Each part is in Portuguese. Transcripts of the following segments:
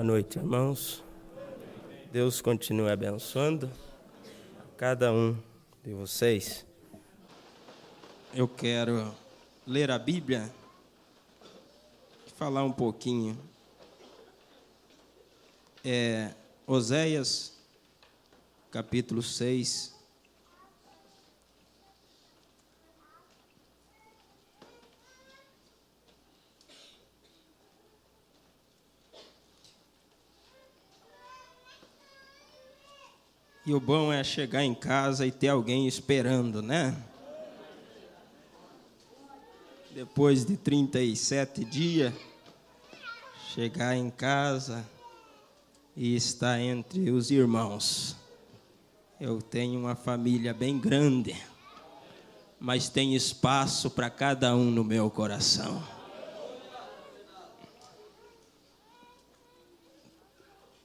Boa noite, irmãos. Deus continue abençoando cada um de vocês. Eu quero ler a Bíblia e falar um pouquinho. Oséias, capítulo 6. E o bom é chegar em casa e ter alguém esperando, né? Depois de 37 dias, chegar em casa e estar entre os irmãos. Eu tenho uma família bem grande, mas tem espaço para cada um no meu coração.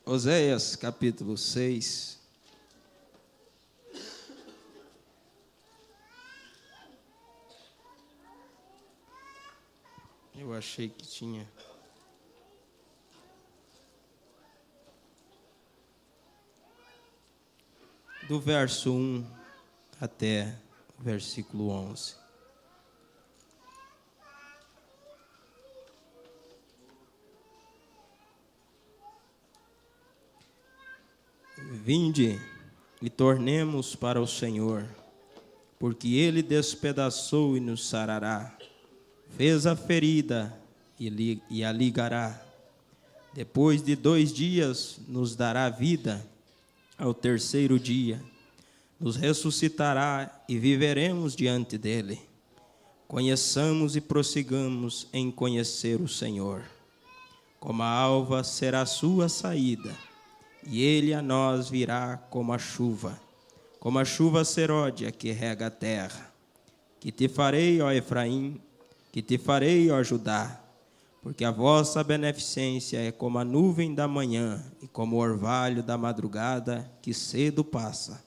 Oséias, capítulo 6. Eu achei que tinha. Do verso 1 até o versículo 11. Vinde e tornemos para o Senhor, porque Ele despedaçou e nos sarará. Fez a ferida e a ligará. Depois de 2 dias nos dará vida. Ao terceiro dia nos ressuscitará e viveremos diante dele. Conheçamos e prossigamos em conhecer o Senhor. Como a alva será a sua saída, e ele a nós virá como a chuva seródia que rega a terra. Que te farei, ó Efraim, que te farei, ó Judá, porque a vossa beneficência é como a nuvem da manhã e como o orvalho da madrugada que cedo passa.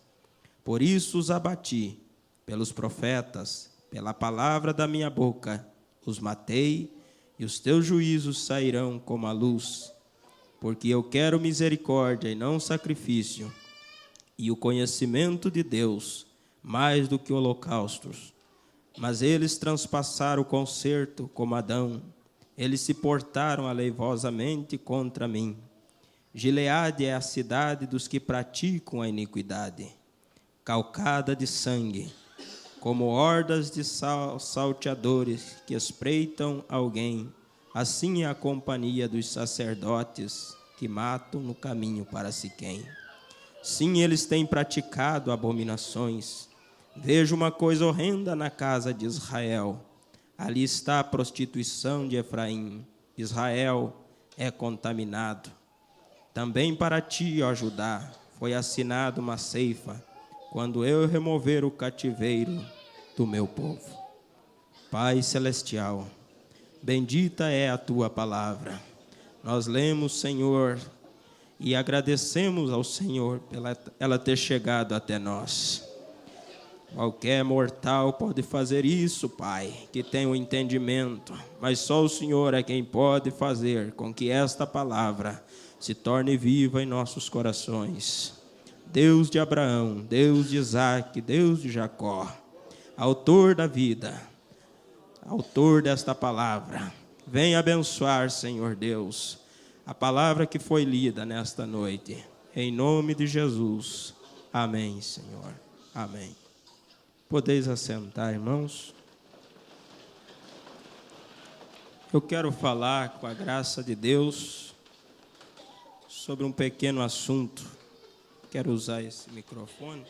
Por isso os abati, pelos profetas, pela palavra da minha boca, os matei, e os teus juízos sairão como a luz. Porque eu quero misericórdia e não sacrifício, e o conhecimento de Deus mais do que holocaustos. Mas eles transpassaram o concerto como Adão, eles se portaram aleivosamente contra mim. Gileade é a cidade dos que praticam a iniquidade, calcada de sangue, como hordas de salteadores que espreitam alguém. Assim é a companhia dos sacerdotes que matam no caminho para Siquém. Sim, eles têm praticado abominações. Vejo uma coisa horrenda na casa de Israel. Ali está a prostituição de Efraim. Israel é contaminado. Também para ti, ó Judá, foi assinada uma ceifa, quando eu remover o cativeiro do meu povo. Pai celestial, bendita é a tua palavra. Nós lemos, Senhor, e agradecemos ao Senhor pela ela ter chegado até nós. Qualquer mortal pode fazer isso, Pai, que tem o entendimento, mas só o Senhor é quem pode fazer com que esta palavra se torne viva em nossos corações. Deus de Abraão, Deus de Isaque, Deus de Jacó, autor da vida, autor desta palavra, vem abençoar, Senhor Deus, a palavra que foi lida nesta noite. Em nome de Jesus. Amém, Senhor. Amém. Podeis assentar, irmãos. Eu quero falar, com a graça de Deus, sobre um pequeno assunto. Quero usar esse microfone.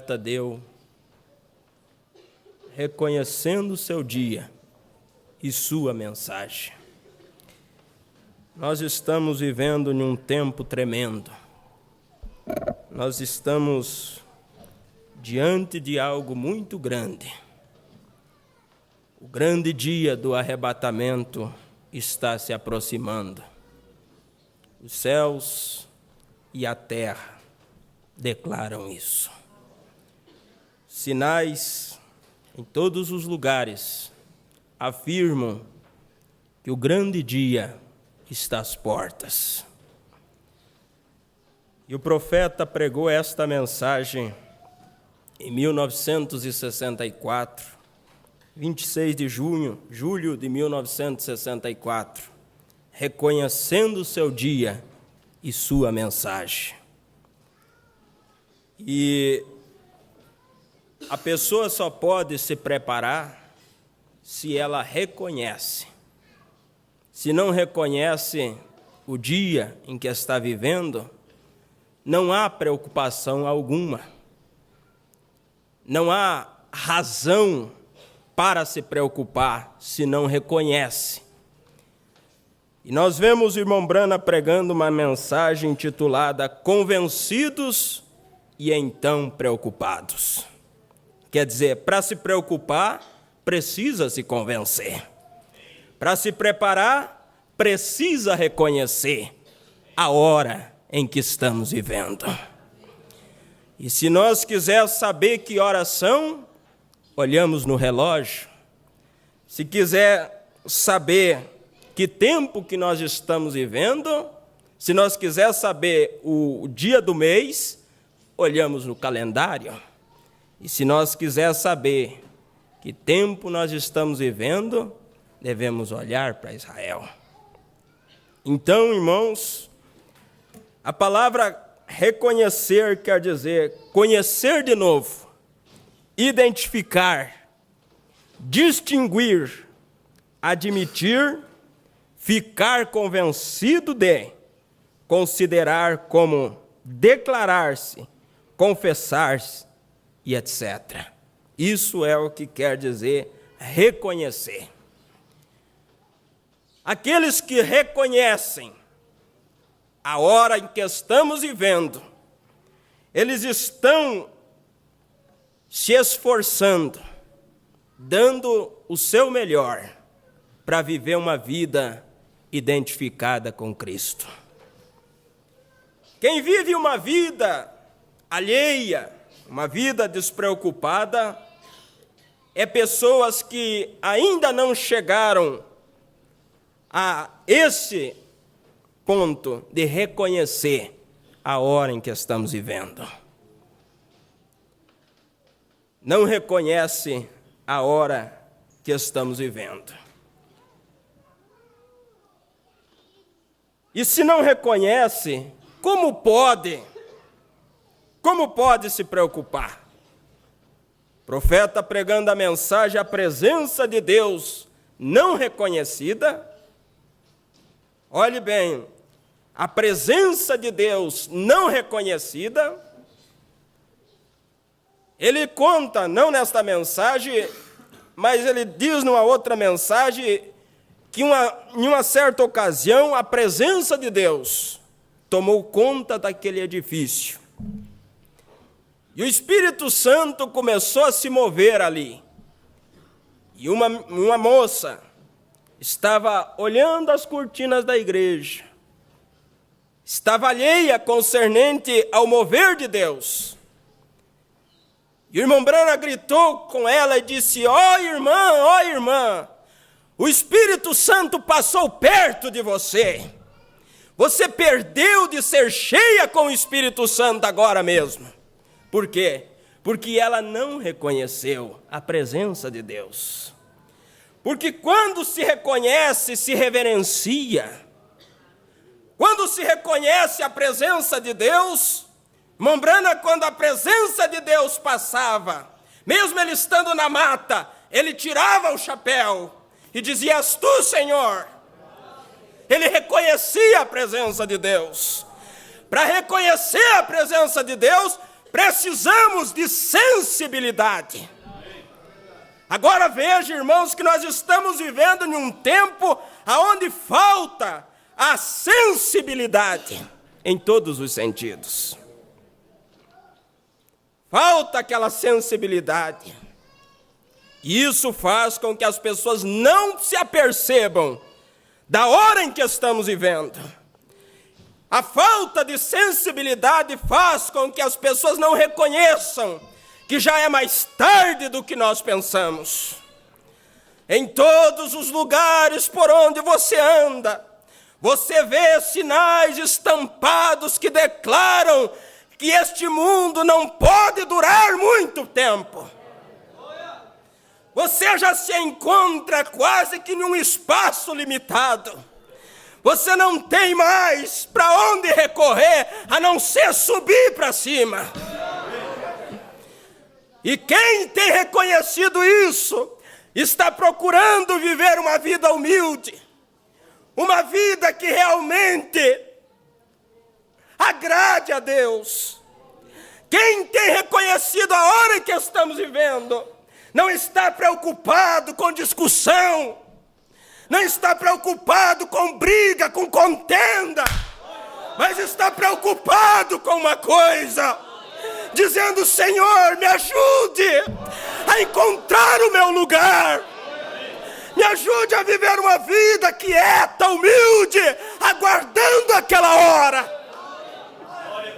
Tadeu, reconhecendo o seu dia e sua mensagem. Nós estamos vivendo em um tempo tremendo. Nós estamos diante de algo muito grande. O grande dia do arrebatamento está se aproximando. Os céus e a terra declaram isso. Sinais em todos os lugares, afirmam que o grande dia está às portas. E o profeta pregou esta mensagem em 1964, 26 de julho de 1964, reconhecendo o seu dia e sua mensagem. E a pessoa só pode se preparar se ela reconhece. Se não reconhece o dia em que está vivendo, não há preocupação alguma. Não há razão para se preocupar se não reconhece. E nós vemos o irmão Brana pregando uma mensagem intitulada Convencidos e então preocupados. Quer dizer, para se preocupar, precisa se convencer. Para se preparar, precisa reconhecer a hora em que estamos vivendo. E se nós quisermos saber que horas são, olhamos no relógio. Se quiser saber que tempo que nós estamos vivendo, se nós quisermos saber o dia do mês, olhamos no calendário. E se nós quisermos saber que tempo nós estamos vivendo, devemos olhar para Israel. Então, irmãos, a palavra reconhecer quer dizer conhecer de novo, identificar, distinguir, admitir, ficar convencido de, considerar como declarar-se, confessar-se e etc. Isso é o que quer dizer reconhecer. Aqueles que reconhecem a hora em que estamos vivendo, eles estão se esforçando, dando o seu melhor para viver uma vida identificada com Cristo. Quem vive uma vida alheia, uma vida despreocupada, é pessoas que ainda não chegaram a esse ponto de reconhecer a hora em que estamos vivendo. Não reconhece a hora que estamos vivendo. E se não reconhece, como pode se preocupar? O profeta pregando a mensagem, a presença de Deus não reconhecida. Olhe bem, a presença de Deus não reconhecida. Ele conta, não nesta mensagem, mas ele diz numa outra mensagem, que em uma certa ocasião a presença de Deus tomou conta daquele edifício. E o Espírito Santo começou a se mover ali. E uma moça estava olhando as cortinas da igreja. Estava alheia concernente ao mover de Deus. E o irmão Brana gritou com ela e disse: ó irmã, o Espírito Santo passou perto de você. Você perdeu de ser cheia com o Espírito Santo agora mesmo. Por quê? Porque ela não reconheceu a presença de Deus. Porque quando se reconhece, se reverencia. Quando se reconhece a presença de Deus, irmão Brana, quando a presença de Deus passava, mesmo ele estando na mata, ele tirava o chapéu e dizia: és tu, Senhor. Ele reconhecia a presença de Deus. Para reconhecer a presença de Deus, precisamos de sensibilidade. Agora veja, irmãos, que nós estamos vivendo em um tempo onde falta a sensibilidade em todos os sentidos. Falta aquela sensibilidade. E isso faz com que as pessoas não se apercebam da hora em que estamos vivendo. A falta de sensibilidade faz com que as pessoas não reconheçam que já é mais tarde do que nós pensamos. Em todos os lugares por onde você anda, você vê sinais estampados que declaram que este mundo não pode durar muito tempo. Você já se encontra quase que em um espaço limitado. Você não tem mais para onde recorrer, a não ser subir para cima. E quem tem reconhecido isso, está procurando viver uma vida humilde, uma vida que realmente agrade a Deus. Quem tem reconhecido a hora que estamos vivendo, não está preocupado com discussão, não está preocupado com briga, com contenda, mas está preocupado com uma coisa, dizendo: Senhor, me ajude a encontrar o meu lugar, me ajude a viver uma vida quieta, humilde, aguardando aquela hora.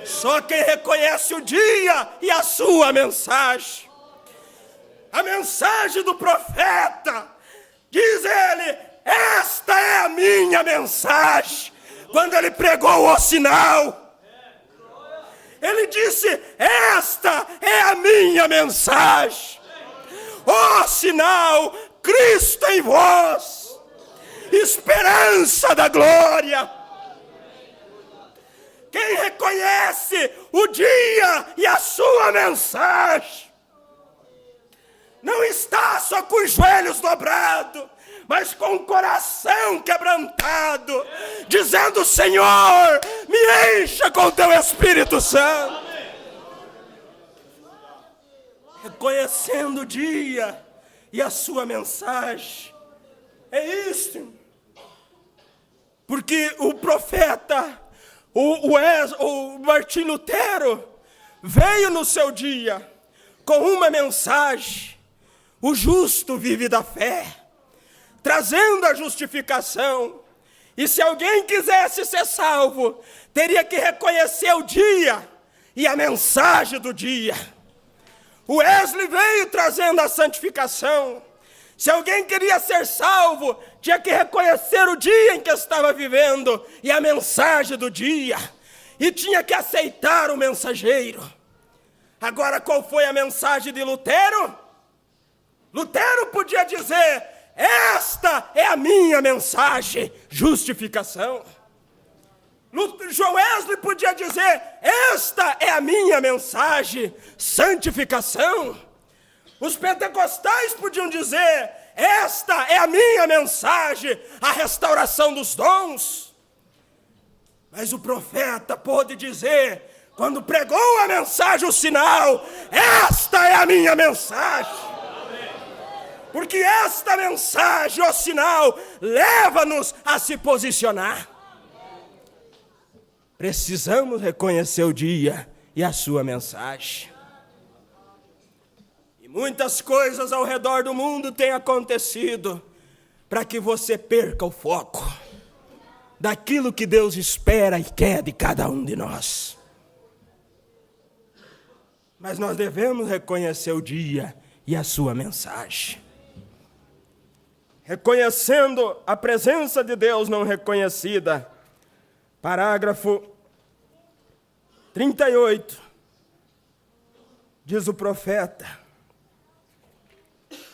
Só quem reconhece o dia e a sua mensagem, a mensagem do profeta, diz ele: esta é a minha mensagem. Quando ele pregou o sinal, ele disse: esta é a minha mensagem. Ó sinal, Cristo em vós, esperança da glória. Quem reconhece o dia e a sua mensagem, não está só com os joelhos dobrados, mas com o coração quebrantado, dizendo: Senhor, me encha com teu Espírito Santo. Reconhecendo o dia e a sua mensagem. É isso. Porque o profeta, o Martim Lutero, veio no seu dia com uma mensagem: o justo vive da fé, trazendo a justificação. E se alguém quisesse ser salvo, teria que reconhecer o dia e a mensagem do dia. O Wesley veio trazendo a santificação. Se alguém queria ser salvo, tinha que reconhecer o dia em que estava vivendo e a mensagem do dia. E tinha que aceitar o mensageiro. Agora, qual foi a mensagem de Lutero? Lutero podia dizer: esta é a minha mensagem, justificação. João Wesley podia dizer: esta é a minha mensagem, santificação. Os pentecostais podiam dizer: esta é a minha mensagem, a restauração dos dons. Mas o profeta pôde dizer, quando pregou a mensagem, o sinal: esta é a minha mensagem. Porque esta mensagem, o sinal, leva-nos a se posicionar. Precisamos reconhecer o dia e a sua mensagem. E muitas coisas ao redor do mundo têm acontecido para que você perca o foco daquilo que Deus espera e quer de cada um de nós. Mas nós devemos reconhecer o dia e a sua mensagem. Reconhecendo a presença de Deus não reconhecida. Parágrafo 38, diz o profeta,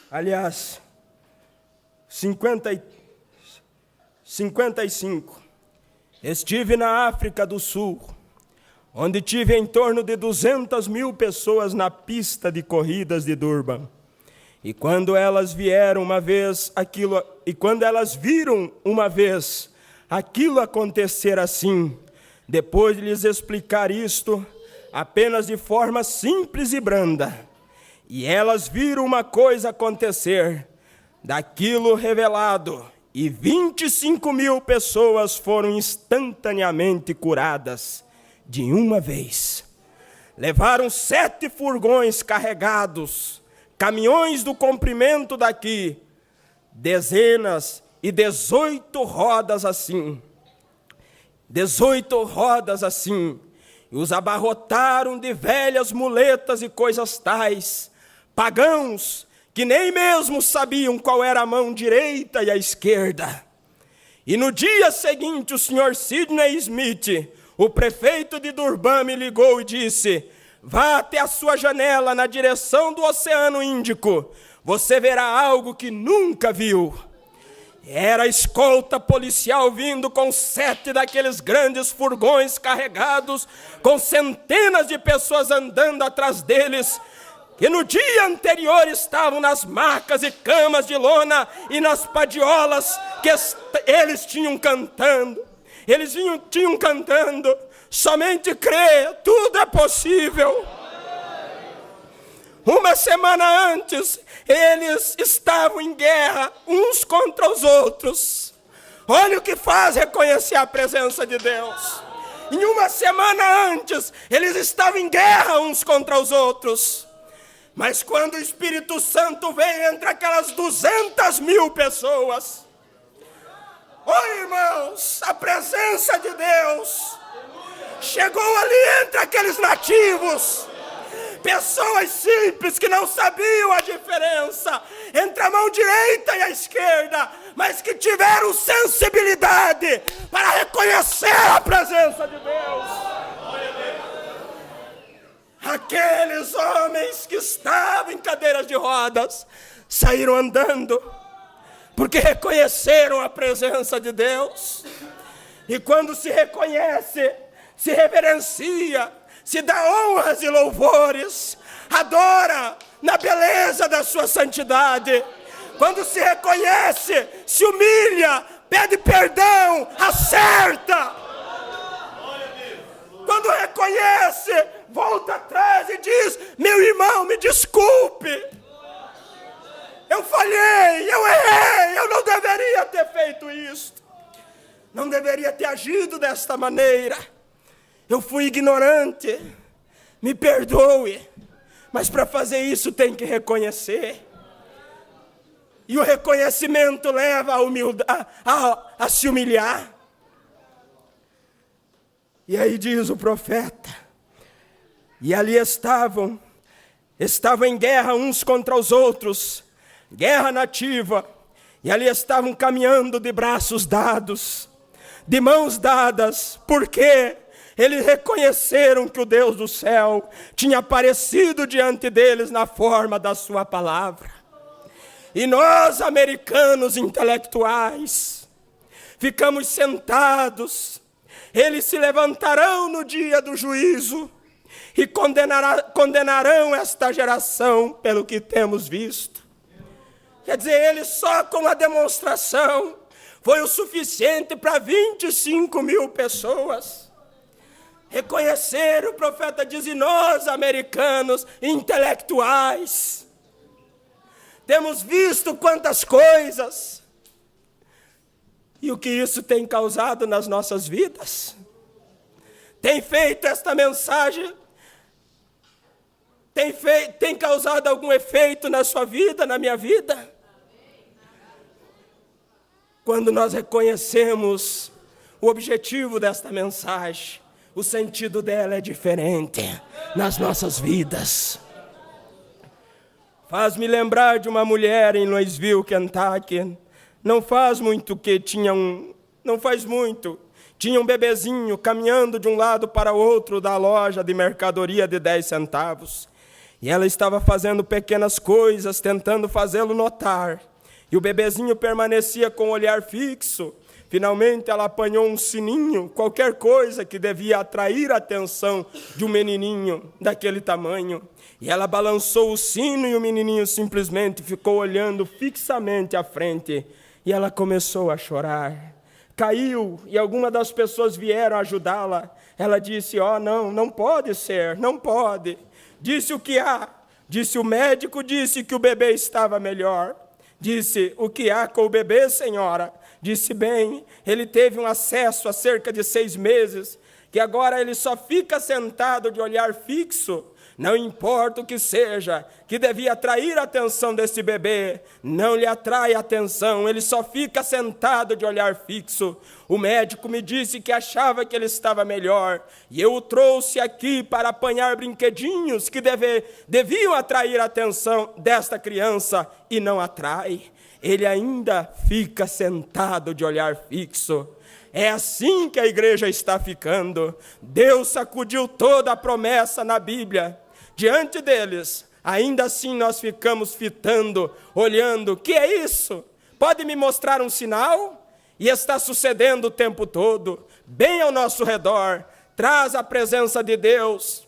aliás, 55, estive na África do Sul, onde tive em torno de 200.000 pessoas na pista de corridas de Durban. E quando elas viram uma vez aquilo acontecer assim, depois de lhes explicar isto, apenas de forma simples e branda, e elas viram uma coisa acontecer, daquilo revelado, e 25.000 pessoas foram instantaneamente curadas, de uma vez. Levaram 7 furgões carregados, caminhões do comprimento daqui, dezenas e 18 rodas assim. 18 rodas assim. e os abarrotaram de velhas muletas e coisas tais, pagãos que nem mesmo sabiam qual era a mão direita e a esquerda. E no dia seguinte, o senhor Sidney Smith, o prefeito de Durban, me ligou e disse: vá até a sua janela na direção do Oceano Índico, você verá algo que nunca viu. Era a escolta policial vindo com 7 daqueles grandes furgões carregados, com centenas de pessoas andando atrás deles, que no dia anterior estavam nas macas e camas de lona e nas padiolas que eles tinham cantando. Eles tinham cantando: somente crê, tudo é possível. Uma semana antes, eles estavam em guerra uns contra os outros. Olha o que faz reconhecer a presença de Deus. Em uma semana antes, eles estavam em guerra uns contra os outros. Mas quando o Espírito Santo veio entre aquelas 200.000 pessoas, irmãos, a presença de Deus chegou ali entre aqueles nativos. Pessoas simples que não sabiam a diferença entre a mão direita e a esquerda, mas que tiveram sensibilidade para reconhecer a presença de Deus. Aqueles homens que estavam em cadeiras de rodas saíram andando, porque reconheceram a presença de Deus. E quando se reconhece, se reverencia, se dá honras e louvores, adora na beleza da sua santidade. Quando se reconhece, se humilha, pede perdão, acerta. Quando reconhece, volta atrás e diz: meu irmão, me desculpe, eu falhei, eu errei, eu não deveria ter feito isso, não deveria ter agido desta maneira. Eu fui ignorante, me perdoe, mas para fazer isso tem que reconhecer. E o reconhecimento leva a se humilhar. E aí diz o profeta: e ali estavam em guerra uns contra os outros, guerra nativa, e ali estavam caminhando de braços dados, de mãos dadas, porque eles reconheceram que o Deus do céu tinha aparecido diante deles na forma da sua palavra. E nós, americanos intelectuais, ficamos sentados. Eles se levantarão no dia do juízo e condenarão esta geração pelo que temos visto. Quer dizer, eles só com a demonstração foi o suficiente para 25.000 pessoas reconhecer. O profeta diz: e nós, americanos intelectuais, temos visto quantas coisas, e o que isso tem causado nas nossas vidas? Tem feito esta mensagem, tem causado algum efeito na sua vida, na minha vida? Quando nós reconhecemos o objetivo desta mensagem, o sentido dela é diferente nas nossas vidas. Faz-me lembrar de uma mulher em Louisville, Kentucky. Não faz muito, tinha um bebezinho caminhando de um lado para o outro da loja de mercadoria de 10 centavos. E ela estava fazendo pequenas coisas, tentando fazê-lo notar. E o bebezinho permanecia com o olhar fixo. Finalmente ela apanhou um sininho, qualquer coisa que devia atrair a atenção de um menininho daquele tamanho. E ela balançou o sino e o menininho simplesmente ficou olhando fixamente à frente. E ela começou a chorar. Caiu e algumas das pessoas vieram ajudá-la. Ela disse: não pode ser, não pode. Disse: o que há? Disse: o médico disse que o bebê estava melhor. Disse: o que há com o bebê, senhora? Disse: bem, ele teve um acesso há cerca de 6 meses, que agora ele só fica sentado de olhar fixo, Não importa o que seja, que devia atrair a atenção desse bebê, não lhe atrai a atenção, ele só fica sentado de olhar fixo. O médico me disse que achava que ele estava melhor, e eu o trouxe aqui para apanhar brinquedinhos que deviam atrair a atenção desta criança, e não atrai. Ele ainda fica sentado de olhar fixo. É assim que a igreja está ficando. Deus sacudiu toda a promessa na Bíblia. Diante deles, ainda assim nós ficamos fitando, olhando. Que é isso? Pode me mostrar um sinal? E está sucedendo o tempo todo, bem ao nosso redor. Traz a presença de Deus.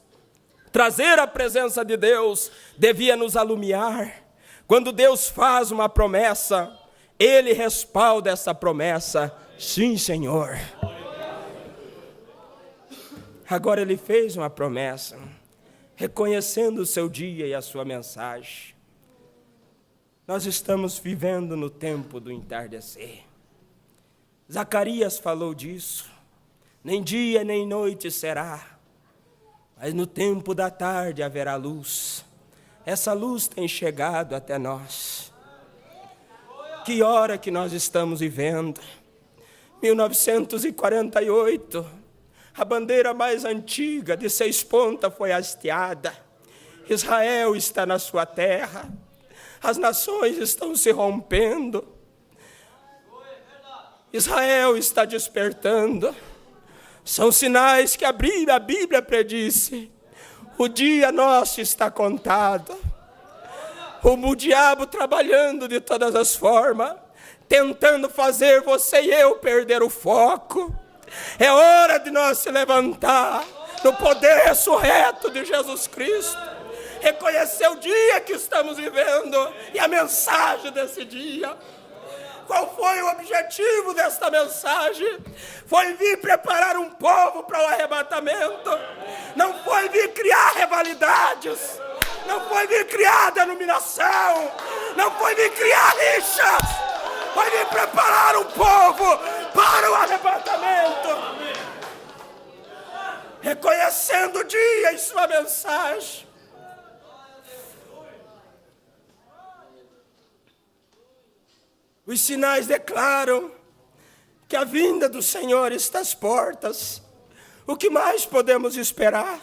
Trazer a presença de Deus devia nos alumiar. Quando Deus faz uma promessa, Ele respalda essa promessa. Sim, Senhor. Agora Ele fez uma promessa, reconhecendo o seu dia e a sua mensagem. Nós estamos vivendo no tempo do entardecer. Zacarias falou disso. Nem dia nem noite será, mas no tempo da tarde haverá luz. Essa luz tem chegado até nós. Que hora que nós estamos vivendo? 1948, a bandeira mais antiga de 6 pontas foi hasteada. Israel está na sua terra. As nações estão se rompendo. Israel está despertando. São sinais que a Bíblia predisse. O dia nosso está contado. O diabo trabalhando de todas as formas, tentando fazer você e eu perder o foco. É hora de nós se levantar no poder ressurreto de Jesus Cristo, reconhecer o dia que estamos vivendo e a mensagem desse dia. Qual foi o objetivo desta mensagem? Foi vir preparar um povo para o arrebatamento. Não foi vir criar rivalidades. Não foi vir criar denominação. Não foi vir criar rixas. Foi vir preparar um povo para o arrebatamento. Reconhecendo o dia e sua mensagem. Os sinais declaram que a vinda do Senhor está às portas. O que mais podemos esperar?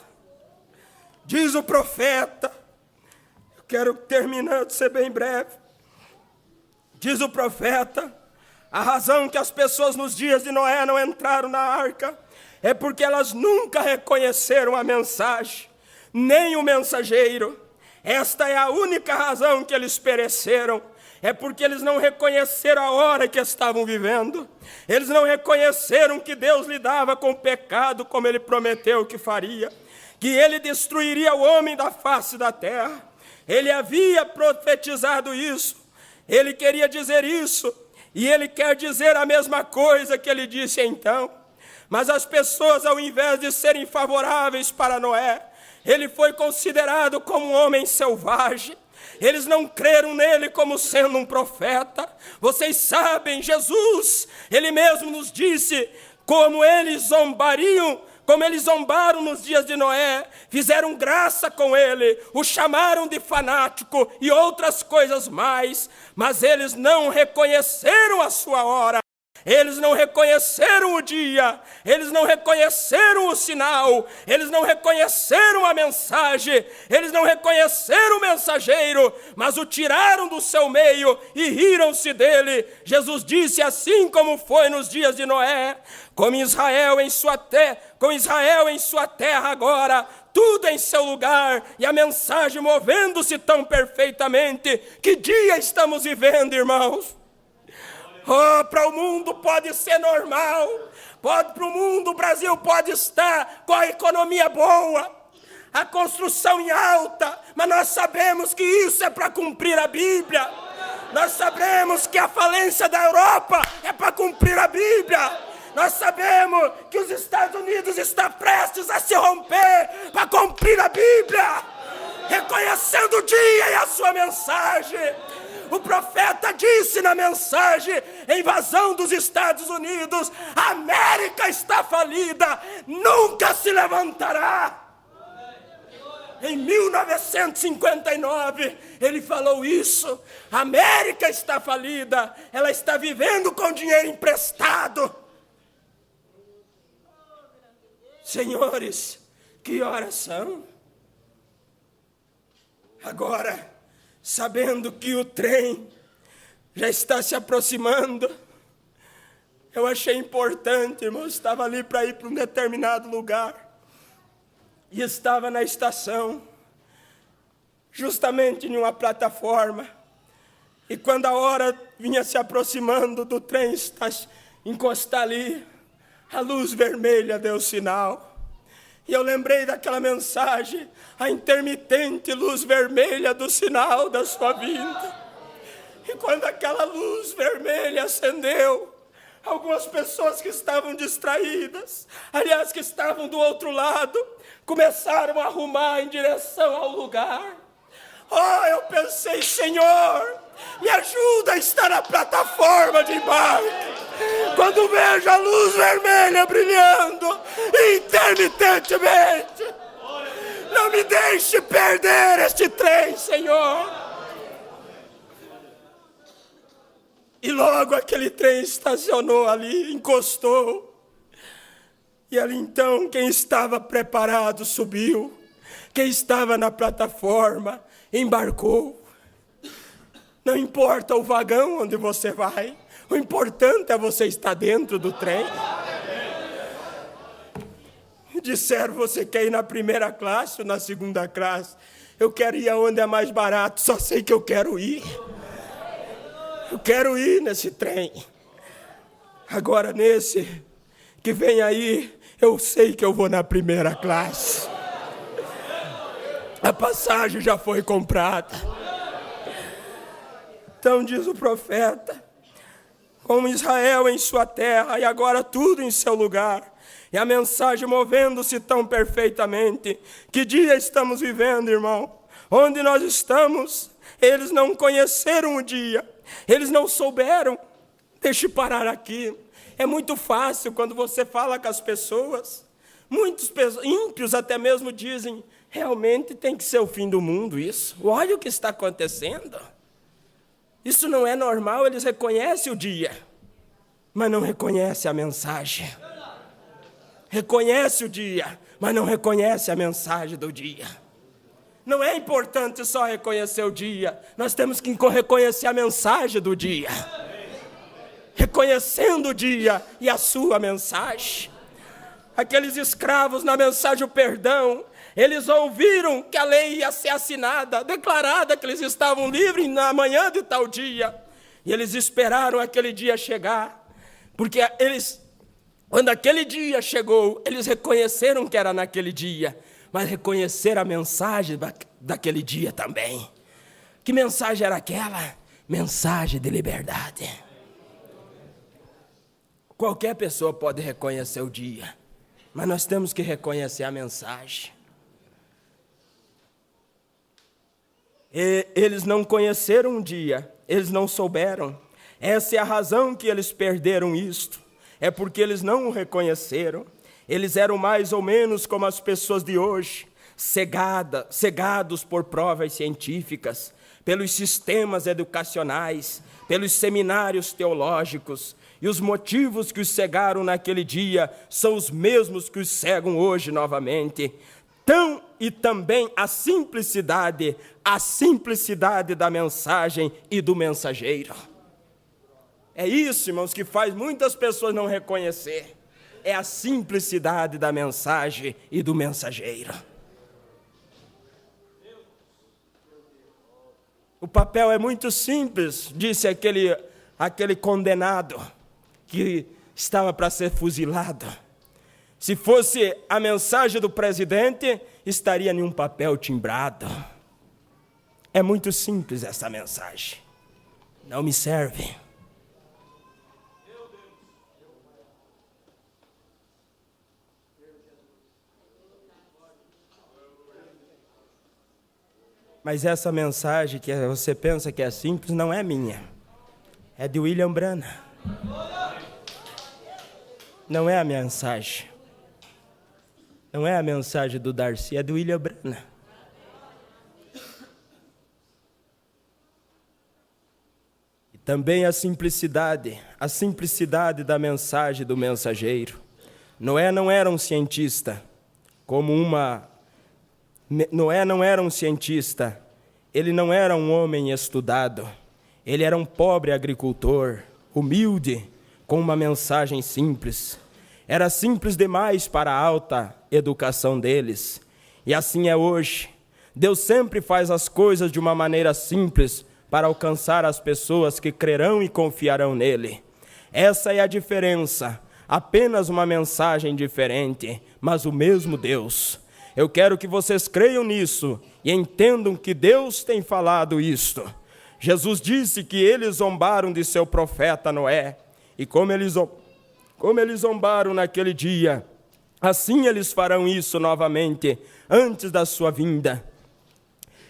Diz o profeta, eu quero terminando, ser bem breve. Diz o profeta, a razão que as pessoas nos dias de Noé não entraram na arca é porque elas nunca reconheceram a mensagem, nem o mensageiro. Esta é a única razão que eles pereceram. É porque eles não reconheceram a hora que estavam vivendo. Eles não reconheceram que Deus lidava com o pecado como Ele prometeu que faria. Que Ele destruiria o homem da face da terra. Ele havia profetizado isso. Ele queria dizer isso. E Ele quer dizer a mesma coisa que Ele disse então. Mas as pessoas, ao invés de serem favoráveis para Noé, ele foi considerado como um homem selvagem. Eles não creram nele como sendo um profeta. Vocês sabem, Jesus, Ele mesmo nos disse como eles zombariam, como eles zombaram nos dias de Noé, fizeram graça com ele, o chamaram de fanático e outras coisas mais, mas eles não reconheceram a sua hora. Eles não reconheceram o dia, eles não reconheceram o sinal, eles não reconheceram a mensagem, eles não reconheceram o mensageiro, mas o tiraram do seu meio e riram-se dele. Jesus disse, assim como foi nos dias de Noé, com Israel em sua terra agora, tudo em seu lugar, e a mensagem movendo-se tão perfeitamente. Que dia estamos vivendo, irmãos? Oh, para o mundo pode ser normal, para o mundo o Brasil pode estar com a economia boa, a construção em alta, mas nós sabemos que isso é para cumprir a Bíblia. Nós sabemos que a falência da Europa é para cumprir a Bíblia. Nós sabemos que os Estados Unidos estão prestes a se romper para cumprir a Bíblia, reconhecendo o dia e a sua mensagem. O profeta disse na mensagem, invasão dos Estados Unidos, a América está falida, nunca se levantará. Em 1959, ele falou isso. A América está falida, ela está vivendo com dinheiro emprestado. Senhores, que horas são? Agora, sabendo que o trem já está se aproximando, eu achei importante, irmão, estava ali para ir para um determinado lugar. E estava na estação, justamente em uma plataforma. E quando a hora vinha se aproximando do trem encostar ali, a luz vermelha deu sinal. E eu lembrei daquela mensagem, a intermitente luz vermelha do sinal da sua vinda. E quando aquela luz vermelha acendeu, algumas pessoas que estavam distraídas, aliás, que estavam do outro lado, começaram a arrumar em direção ao lugar. Oh, eu pensei, Senhor, me ajuda a estar na plataforma de embarque. Quando vejo a luz vermelha brilhando intermitentemente, não me deixe perder este trem, Senhor. E logo aquele trem estacionou ali, encostou. E ali então quem estava preparado subiu. Quem estava na plataforma embarcou. Não importa o vagão onde você vai, o importante é você estar dentro do trem. Disseram, você quer ir na primeira classe ou na segunda classe? Eu quero ir aonde é mais barato, só sei que eu quero ir. Eu quero ir nesse trem. Agora nesse que vem aí, eu sei que eu vou na primeira classe. A passagem já foi comprada. Então diz o profeta, como Israel em sua terra e agora tudo em seu lugar. E a mensagem movendo-se tão perfeitamente. Que dia estamos vivendo, irmão? Onde nós estamos? Eles não conheceram o dia. Eles não souberam. Deixe eu parar aqui. É muito fácil quando você fala com as pessoas. Muitos ímpios até mesmo dizem, realmente tem que ser o fim do mundo isso. Olha o que está acontecendo. Isso não é normal, eles reconhecem o dia, mas não reconhecem a mensagem. Reconhece o dia, mas não reconhece a mensagem do dia. Não é importante só reconhecer o dia, nós temos que reconhecer a mensagem do dia. Reconhecendo o dia e a sua mensagem. Aqueles escravos na mensagem do perdão, eles ouviram que a lei ia ser assinada, declarada que eles estavam livres na manhã de tal dia. E eles esperaram aquele dia chegar, porque quando aquele dia chegou, eles reconheceram que era naquele dia, mas reconheceram a mensagem daquele dia também. Que mensagem era aquela? Mensagem de liberdade. Qualquer pessoa pode reconhecer o dia, mas nós temos que reconhecer a mensagem. E eles não conheceram um dia, eles não souberam. Essa é a razão que eles perderam isto. É porque eles não o reconheceram. Eles eram mais ou menos como as pessoas de hoje, cegados por provas científicas, pelos sistemas educacionais, pelos seminários teológicos. E os motivos que os cegaram naquele dia são os mesmos que os cegam hoje novamente. E também a simplicidade da mensagem e do mensageiro. É isso, irmãos, que faz muitas pessoas não reconhecer. É a simplicidade da mensagem e do mensageiro. O papel é muito simples, disse aquele condenado que estava para ser fuzilado. Se fosse a mensagem do presidente, estaria em um papel timbrado. É muito simples essa mensagem. Não me serve. Mas essa mensagem que você pensa que é simples, não é minha. É de William Branham. Não é a mensagem. Não é a mensagem do Darcy, é do William Branham. Também a simplicidade da mensagem do mensageiro. Noé não era um cientista, Noé não era um cientista, ele não era um homem estudado, ele era um pobre agricultor, humilde, com uma mensagem simples. Era simples demais para a alta educação deles. E assim é hoje. Deus sempre faz as coisas de uma maneira simples para alcançar as pessoas que crerão e confiarão nele. Essa é a diferença. Apenas uma mensagem diferente, mas o mesmo Deus. Eu quero que vocês creiam nisso e entendam que Deus tem falado isto. Jesus disse que eles zombaram de seu profeta Noé. E como eles zombaram naquele dia, assim eles farão isso novamente, antes da sua vinda.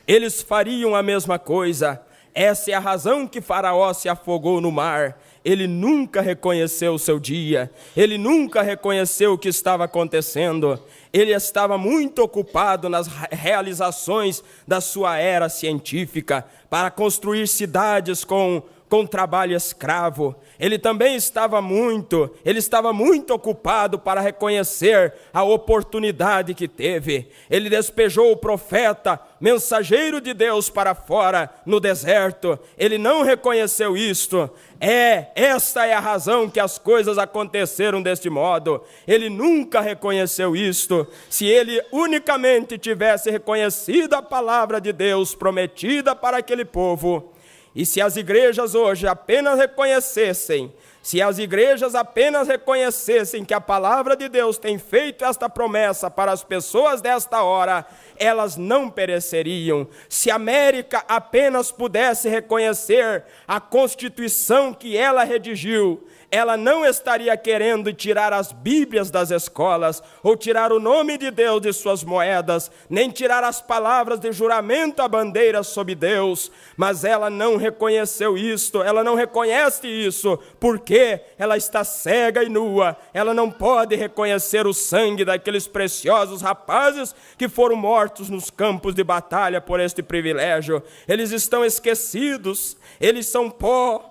Eles fariam a mesma coisa. Essa é a razão que Faraó se afogou no mar. Ele nunca reconheceu o seu dia. Ele nunca reconheceu o que estava acontecendo. Ele estava muito ocupado nas realizações da sua era científica, para construir cidades com trabalho escravo. Ele estava muito ocupado para reconhecer a oportunidade que teve. Ele despejou o profeta, mensageiro de Deus, para fora no deserto. Ele não reconheceu isto. Esta é a razão que as coisas aconteceram deste modo. Ele nunca reconheceu isto. Se ele unicamente tivesse reconhecido a palavra de Deus prometida para aquele povo, e se as igrejas hoje apenas reconhecessem que a palavra de Deus tem feito esta promessa para as pessoas desta hora, elas não pereceriam. Se a América apenas pudesse reconhecer a Constituição que ela redigiu, ela não estaria querendo tirar as Bíblias das escolas, ou tirar o nome de Deus de suas moedas, nem tirar as palavras de juramento à bandeira sob Deus, mas ela não reconheceu isto, ela não reconhece isso, porque ela está cega e nua. Ela não pode reconhecer o sangue daqueles preciosos rapazes que foram mortos nos campos de batalha por este privilégio. Eles estão esquecidos, eles são pó.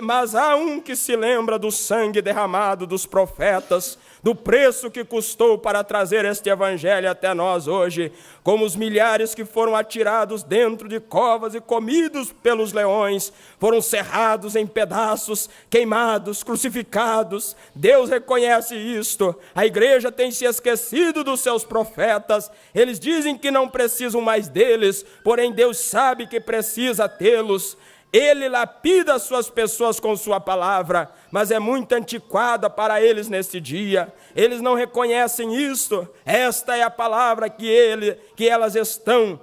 Mas há um que se lembra do sangue derramado dos profetas, do preço que custou para trazer este evangelho até nós hoje, como os milhares que foram atirados dentro de covas e comidos pelos leões, foram cerrados em pedaços, queimados, crucificados. Deus reconhece isto. A igreja tem se esquecido dos seus profetas. Eles dizem que não precisam mais deles, porém Deus sabe que precisa tê-los. Ele lapida as suas pessoas com sua palavra, mas é muito antiquada para eles neste dia. Eles não reconhecem isto. Esta é a palavra que elas estão.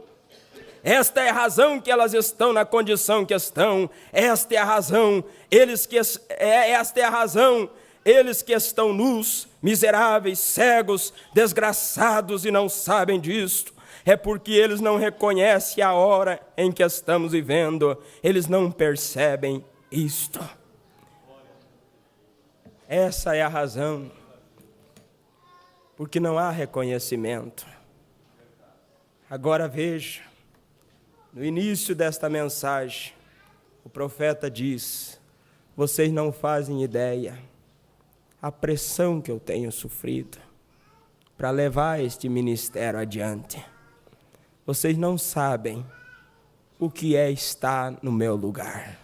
Esta é a razão que elas estão na condição que estão. Esta é a razão. Esta é a razão. Eles que estão nus, miseráveis, cegos, desgraçados e não sabem disto. É porque eles não reconhecem a hora em que estamos vivendo. Eles não percebem isto. Essa é a razão. Porque não há reconhecimento. Agora veja, no início desta mensagem, o profeta diz: vocês não fazem ideia a pressão que eu tenho sofrido para levar este ministério adiante. Vocês não sabem o que é estar no meu lugar.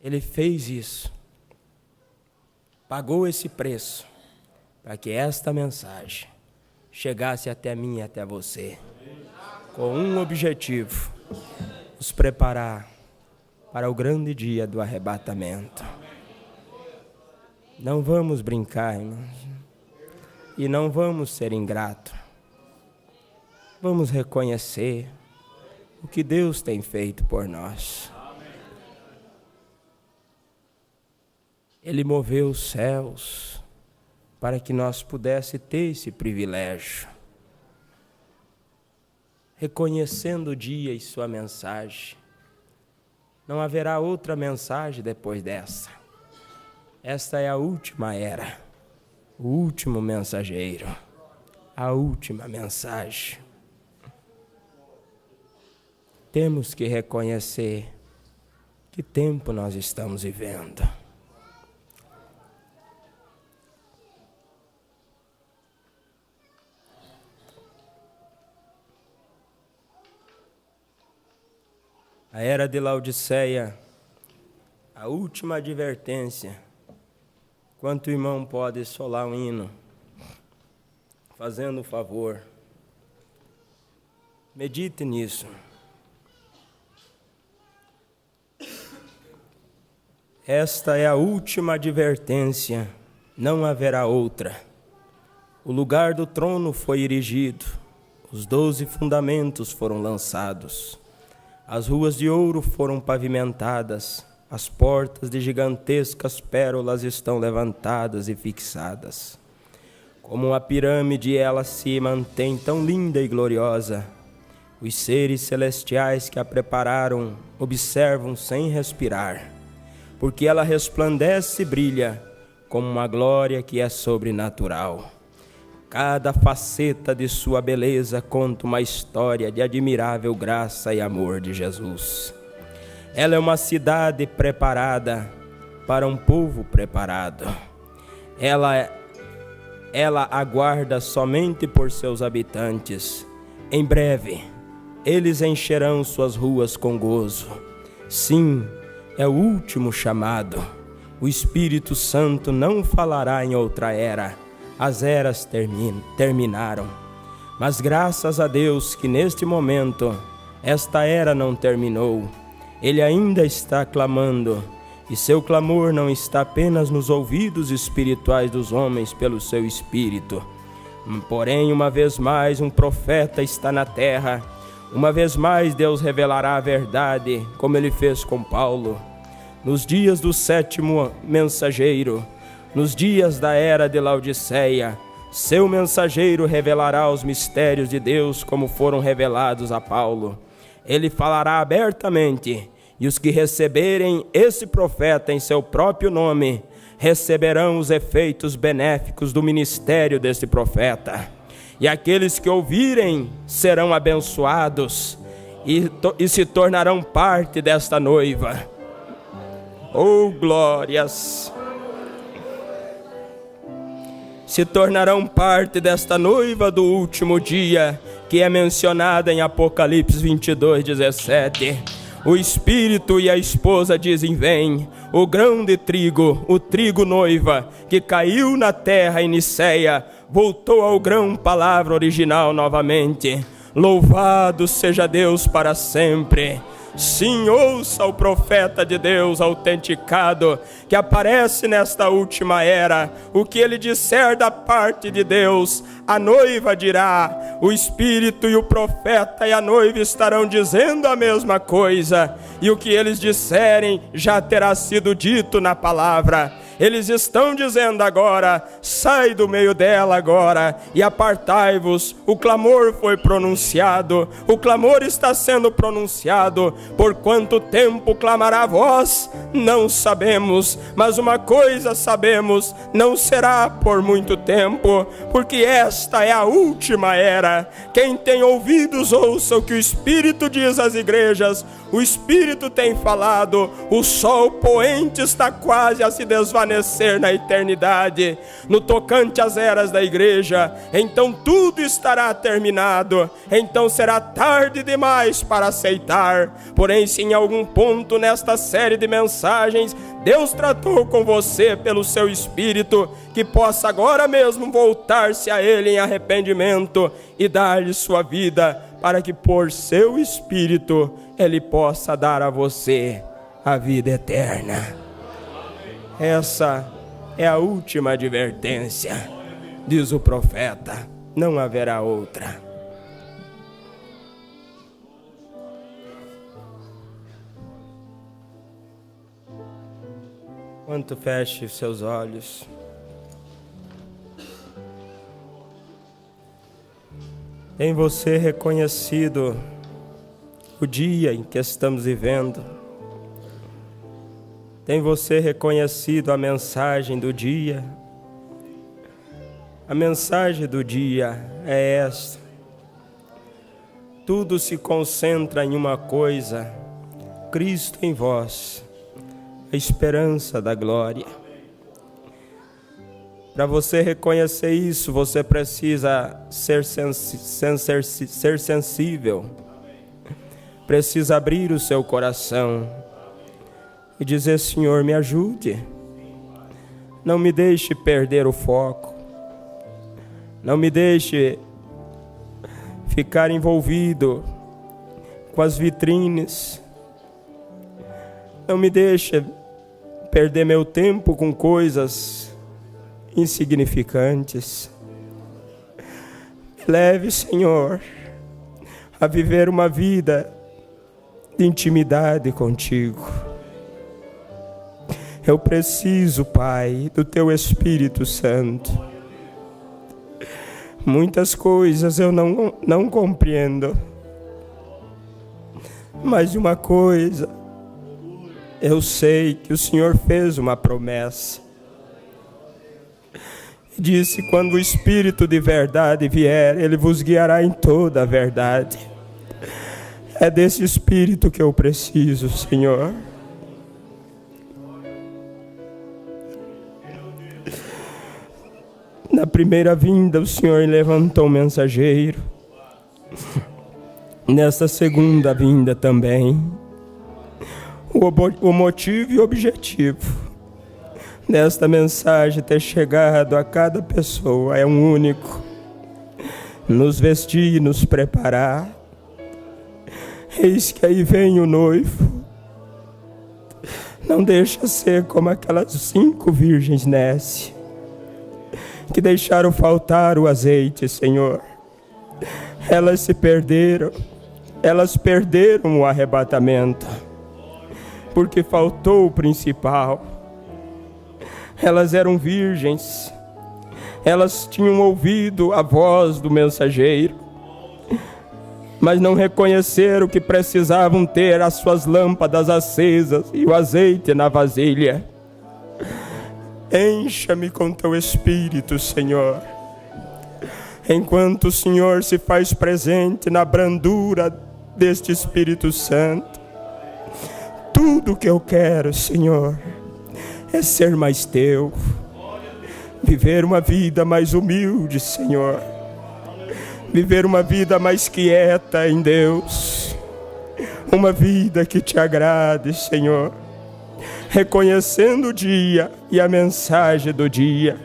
Ele fez isso, pagou esse preço, para que esta mensagem chegasse até mim e até você, com um objetivo: nos preparar para o grande dia do arrebatamento. Não vamos brincar, irmãos, e não vamos ser ingratos. Vamos reconhecer o que Deus tem feito por nós. Ele moveu os céus para que nós pudéssemos ter esse privilégio. Reconhecendo o dia e sua mensagem. Não haverá outra mensagem depois dessa. Esta é a última era, o último mensageiro, a última mensagem. temos que reconhecer que tempo nós estamos vivendo. A era de Laodiceia, a última advertência. Quanto irmão pode solar um hino, fazendo um favor. Medite nisso. Esta é a última advertência, não haverá outra. O lugar do trono foi erigido, os 12 fundamentos foram lançados, as ruas de ouro foram pavimentadas, as portas de gigantescas pérolas estão levantadas e fixadas. Como uma pirâmide, ela se mantém tão linda e gloriosa. Os seres celestiais que a prepararam observam sem respirar, porque ela resplandece e brilha como uma glória que é sobrenatural. Cada faceta de sua beleza conta uma história de admirável graça e amor de Jesus. Ela é uma cidade preparada para um povo preparado. Ela aguarda somente por seus habitantes. Em breve, eles encherão suas ruas com gozo. Sim, é o último chamado. O Espírito Santo não falará em outra era. As eras terminaram. Mas graças a Deus que neste momento esta era não terminou. Ele ainda está clamando, e seu clamor não está apenas nos ouvidos espirituais dos homens pelo seu Espírito. Porém, uma vez mais, um profeta está na terra. Uma vez mais, Deus revelará a verdade, como ele fez com Paulo. Nos dias do 7º mensageiro, nos dias da era de Laodiceia, seu mensageiro revelará os mistérios de Deus como foram revelados a Paulo. Ele falará abertamente, e os que receberem esse profeta em seu próprio nome, receberão os efeitos benéficos do ministério desse profeta. E aqueles que ouvirem serão abençoados e se tornarão parte desta noiva. Oh, glórias! Se tornarão parte desta noiva do último dia, que é mencionada em Apocalipse 22:17. O Espírito e a esposa dizem: vem. O grão de trigo, o trigo noiva, que caiu na terra em Niceia, voltou ao grão palavra original novamente. Louvado seja Deus para sempre. Sim, ouça o profeta de Deus autenticado, que aparece nesta última era. O que ele disser da parte de Deus, a noiva dirá. O Espírito e o profeta e a noiva estarão dizendo a mesma coisa. E o que eles disserem já terá sido dito na palavra. Eles estão dizendo agora: sai do meio dela agora e apartai-vos. O clamor foi pronunciado, o clamor está sendo pronunciado. Por quanto tempo clamará a voz? Não sabemos, mas uma coisa sabemos: não será por muito tempo, porque esta é a última era. Quem tem ouvidos, ouça o que o Espírito diz às igrejas. O Espírito tem falado, o sol poente está quase a se desvanecer na eternidade. No tocante às eras da igreja, então tudo estará terminado. Então será tarde demais para aceitar. Porém, se em algum ponto nesta série de mensagens Deus tratou com você pelo seu Espírito, que possa agora mesmo voltar-se a Ele em arrependimento e dar-lhe sua vida, para que por seu Espírito Ele possa dar a você a vida eterna. Essa é a última advertência, diz o profeta, não haverá outra. Quanto feche os seus olhos. Tem você reconhecido o dia em que estamos vivendo? Tem você reconhecido a mensagem do dia? A mensagem do dia é esta: tudo se concentra em uma coisa: Cristo em vós, a esperança da glória. Para você reconhecer isso, você precisa ser sensível, precisa abrir o seu coração e dizer: Senhor, me ajude, não me deixe perder o foco, não me deixe ficar envolvido com as vitrines, não me deixe perder meu tempo com coisas insignificantes. Leve, Senhor, a viver uma vida de intimidade contigo. Eu preciso, Pai, do Teu Espírito Santo. Muitas coisas eu não compreendo, mas de uma coisa eu sei, que o Senhor fez uma promessa. Disse: quando o Espírito de verdade vier, Ele vos guiará em toda a verdade. É desse Espírito que eu preciso, Senhor. Na primeira vinda, o Senhor levantou um mensageiro. Nesta segunda vinda também. O motivo e o objetivo desta mensagem ter chegado a cada pessoa é um único: nos vestir e nos preparar. Eis que aí vem o noivo. Não deixa ser como aquelas 5 virgens Nesse, que deixaram faltar o azeite, Senhor. Elas se perderam, elas perderam o arrebatamento, porque faltou o principal. Elas eram virgens, elas tinham ouvido a voz do mensageiro, mas não reconheceram que precisavam ter as suas lâmpadas acesas e o azeite na vasilha. Encha-me com Teu Espírito, Senhor. Enquanto o Senhor se faz presente na brandura deste Espírito Santo, tudo que eu quero, Senhor, é ser mais Teu, viver uma vida mais humilde, Senhor, viver uma vida mais quieta em Deus, uma vida que Te agrade, Senhor, reconhecendo o dia e a mensagem do dia.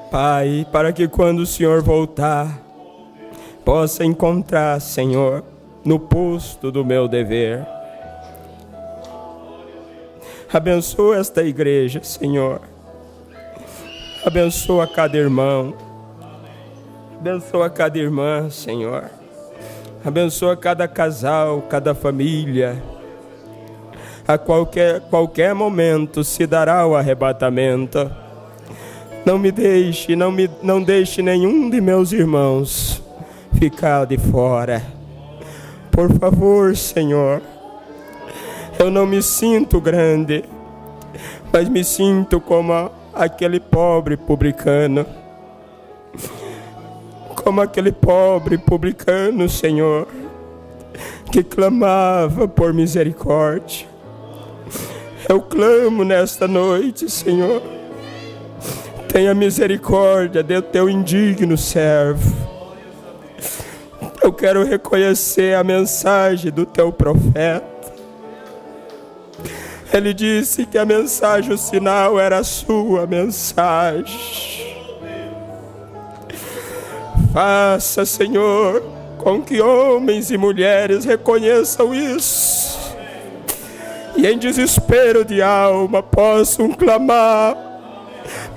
Pai, para que quando o Senhor voltar, possa encontrar, Senhor, no posto do meu dever. Abençoa esta igreja, Senhor. Abençoa cada irmão. Abençoa cada irmã, Senhor. Abençoa cada casal, cada família. A qualquer momento se dará o arrebatamento. Não me deixe, não deixe nenhum de meus irmãos ficar de fora. Por favor, Senhor. Eu não me sinto grande, mas me sinto como aquele pobre publicano. Como aquele pobre publicano, Senhor, que clamava por misericórdia. Eu clamo nesta noite, Senhor, tenha misericórdia de Teu indigno servo. Eu quero reconhecer a mensagem do Teu profeta. Ele disse que a mensagem, o sinal, era a sua mensagem. Faça, Senhor, com que homens e mulheres reconheçam isso e em desespero de alma possam clamar: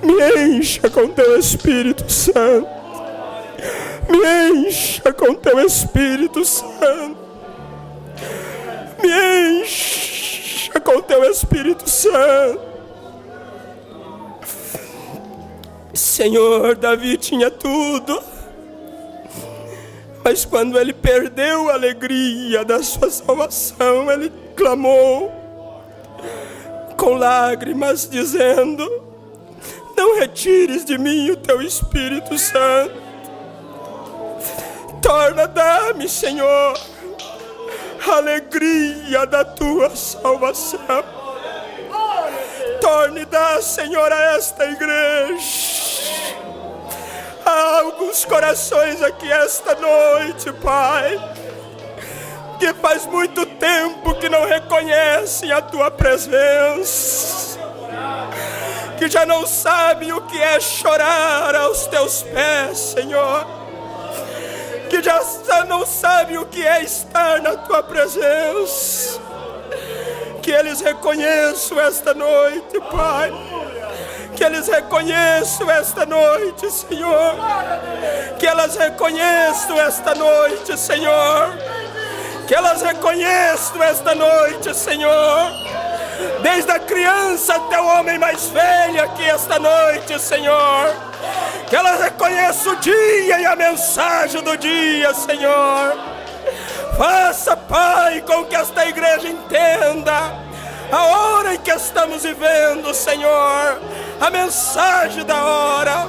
me encha com Teu Espírito Santo, me encha com Teu Espírito Santo, me encha com Teu Espírito Santo. Senhor, Davi tinha tudo, mas quando ele perdeu a alegria da sua salvação, ele clamou com lágrimas, dizendo: não retires de mim o Teu Espírito Santo. Torna, dá-me, Senhor, a alegria da tua salvação. Torne e dá, Senhor, a esta igreja. Há alguns corações aqui esta noite, Pai, que faz muito tempo que não reconhecem a tua presença, que já não sabem o que é chorar aos teus pés, Senhor, que já não sabem o que é estar na tua presença. Que eles reconheçam esta noite, Pai, que eles reconheçam esta noite, Senhor, que elas reconheçam esta noite, Senhor, que elas reconheçam esta noite, Senhor, desde a criança até o homem mais velho aqui esta noite, Senhor, que elas reconheçam o dia e a mensagem do dia, Senhor. Faça, Pai, com que esta igreja entenda a hora em que estamos vivendo, Senhor, a mensagem da hora.